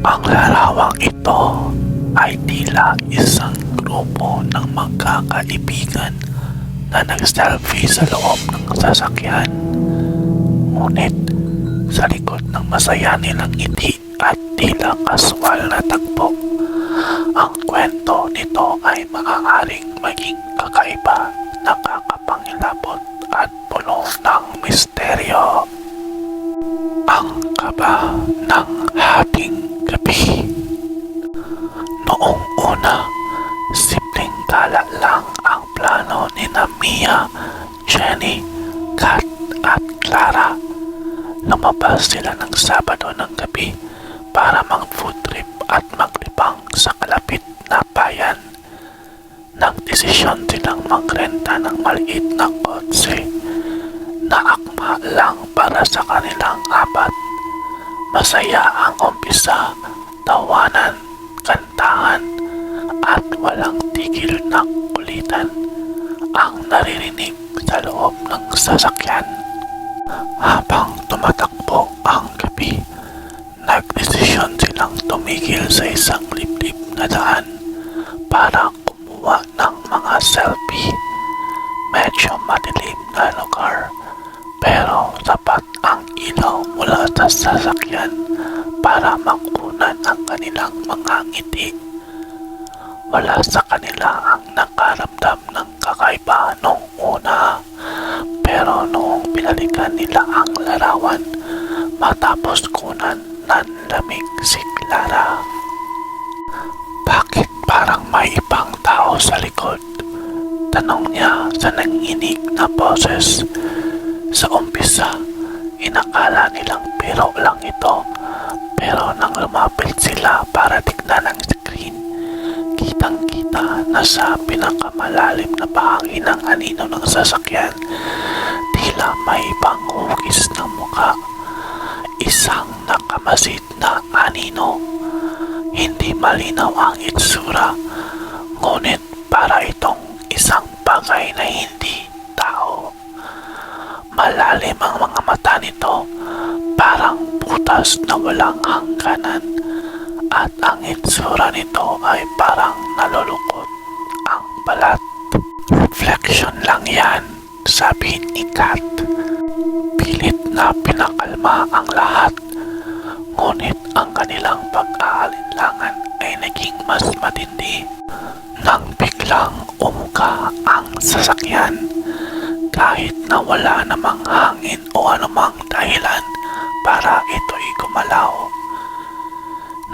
Ang larawang ito ay tila isang grupo ng magkakaibigan na nag-selfie sa loob ng sasakyan. Ngunit sa likod ng masaya nilang ngiti at tila kaswal na tagpo, ang kwento nito ay maaaring maging kakaiba, nakakapangilabot at puno ng misteryo. Ang kaba ng hating gabi. Noong una, simpleng gala lang ang plano ni Mia, Jenny, Kat at Clara. Lumabas sila ng Sabado ng gabi para mag-food trip at maglibang sa kalapit na bayan. Nagdesisyon silang magrenta ng maliit na kotse na akma lang para sa kanilang apat. Masaya ang umpisa, tawanan, kantahan at walang tigil na kulitan ang naririnig sa loob ng sasakyan. Habang tumatakbo ang gabi, nagdesisyon silang tumigil sa isang liblib na daan para kumuha ng mga selfie. Medyo madilim na lugar, pero sapat ang ilaw mula sa sasakyan para makunan ang kanilang mga ngiti. Wala sa kanila ang nakaramdam ng kakaiba noong una, pero noong pinalikan nila ang larawan matapos kunan ng lamig si Clara. Bakit parang may ibang tao sa likod? Tanong niya sa nanginginig na boses. Sa umpisa, inakala nilang biro lang ito, pero nang lumapit sila para tignan ang screen, kitang-kita na sa pinakamalalim na bahagi ng anino ng sasakyan, tila may ibang hugis ng muka. Isang nakamasid na anino. Hindi malinaw ang itsura, ngunit para itong isang bagay na hindi tao. Malalim ang mga mata nito, parang butas na walang hangganan, at ang itsura nito ay parang nalulukot ang balat. Reflection lang yan, sabi ni Kat. Pilit na pinakalma ang lahat, ngunit ang kanilang pag-aalinlangan ay naging mas matindi nang biglang umuga ang sasakyan. Kahit na wala namang hangin o anumang dahilan para ito'y gumalaw.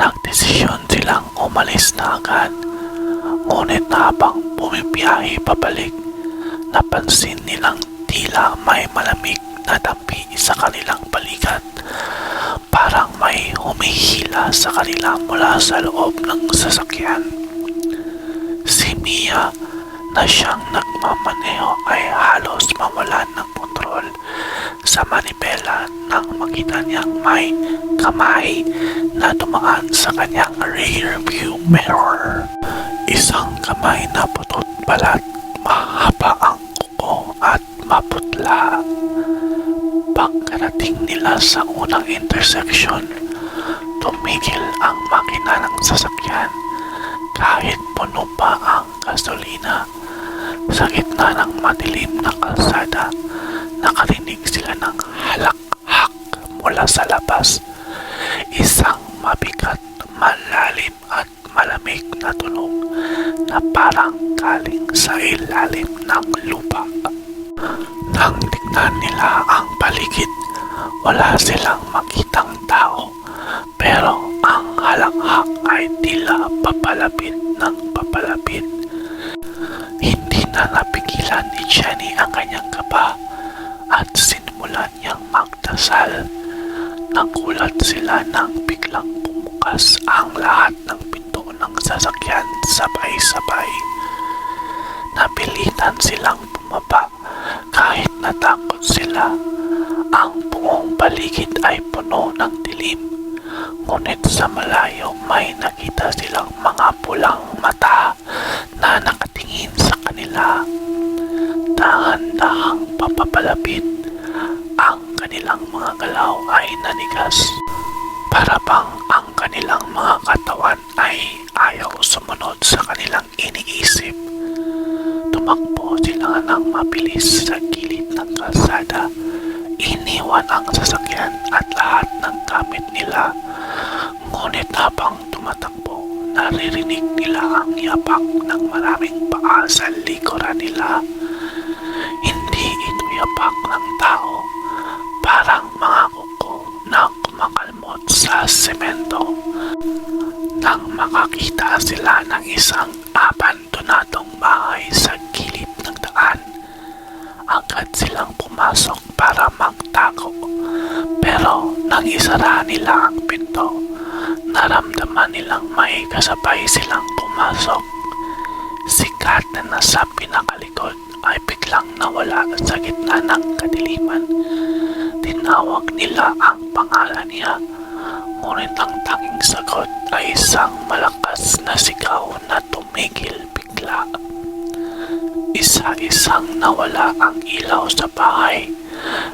Nagdesisyon silang umalis na agad, ngunit habang bumibiyahe pabalik, napansin nilang tila may malamig na dampi sa kanilang balikat. Parang may humihila sa kanila mula sa loob ng sasakyan. Si Mia, na siyang nagmamaneho, ay halos mawalan ng kontrol sa manibela nang makita niyang may kamay na dumaan sa kanyang rear view mirror. Isang kamay na putot balat, mahaba ang kuko at maputla. Pagkarating nila sa unang intersection, tumigil ang makina ng sasakyan kahit puno pa ang gasolina. Sa gitna ng madilim na kalsada, nakarinig sila ng halak-hak mula sa labas. Isang mabigat, malalim at malamig na tunog na parang galing sa ilalim ng lupa. Nang tignan nila ang paligid, wala silang makitang tao, pero ang halak-hak ay tila papalapit ng papalapit. Hindi na napigilan ni Jenny ang kanyang kaba at sinimulan niyang magdasal. Nagulat sila nang biglang bumukas ang lahat ng pinto ng sasakyan sabay-sabay. Napilitan silang bumaba kahit natakot sila. Ang buong paligid ay puno ng dilim, ngunit sa malayo may nakita silang mga pulang mata na nakatingin sa kanila. Dahan-dahang papapalapit, ang kanilang mga galaw ay nanigas. Para bang ang kanilang mga katawan ay ayaw sumunod sa kanilang iniisip. Tumakbo sila ng mabilis sa gilid ng kalsada. Iniwan ang sasakyan at lahat ng gamit nila. Ngunit habang tumatakbo, naririnig nila ang yapak ng maraming paa sa likuran nila. Hindi ito yapak ng tao, parang mga kuko na kumakalmot sa semento. Nang makakita sila ng isang abandonadong bahay sa gilid ng daan, agad silang pumasok para magtago. Pero nang isara nila ang pinto, naramdaman nilang may kasabay silang pumasok. Si Kat na nasa pinakalikod ay biglang nawala sa gitna ng kadiliman. Tinawag nila ang pangalan niya, ngunit ang tanging sagot ay isang malakas na sigaw na tumigil bigla. Isa-isang nawala ang ilaw sa bahay.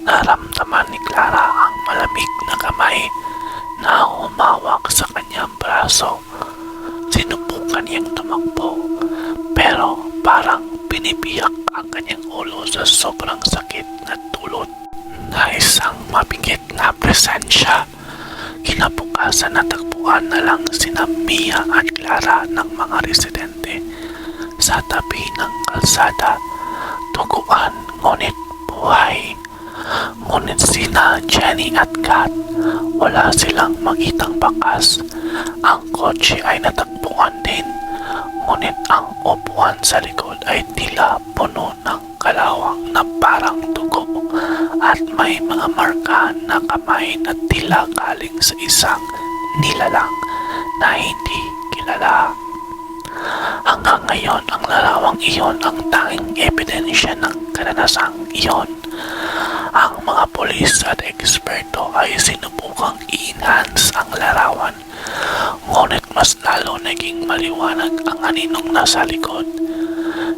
Naramdaman ni Clara ang malamig na kamay na humawak sa kanyang braso. Sinubukan niyang tumakbo, pero parang binibiyak ang kanyang ulo sa sobrang sakit na dulot na isang mabigat na presensya. Kinabukasan natagpuan na lang sina Mia at Clara ng mga residente sa tabi ng kalsada. Duguan ngunit buhay. Ngunit sina Jenny at Kat, wala silang makitang bakas. Ang kotse ay natagpuan din, ngunit ang upuan sa likod ay tila puno ng kalawang na parang dugo at may mga marka na kamay na tila galing sa isang nilalang na hindi kilala. Hanggang ngayon, ang larawang iyon ang tanging ebidensya ng karanasang iyon. Ang mga pulis at eksperto ay sinubukang i-enhance ang larawan, ngunit mas lalo naging maliwanag ang aninong nasa likod.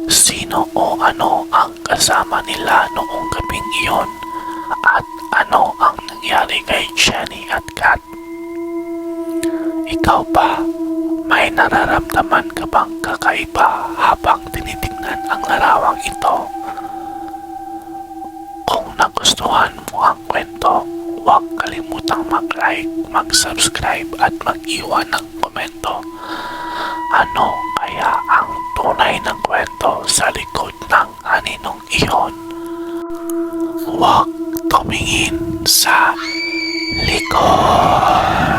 Sino o ano ang kasama nila noong gabing iyon, at ano ang nangyari kay Jenny at Kat? Ikaw ba? May nararamdaman ka bang kakaiba habang tinitingnan ang larawang ito? Kung nagustuhan mo ang kwento, huwag kalimutang mag-like, mag-subscribe at mag-iwan ng komento. Ano kaya ang tunay ng kwento sa likod ng aninong iyon? Huwag tumingin sa likod.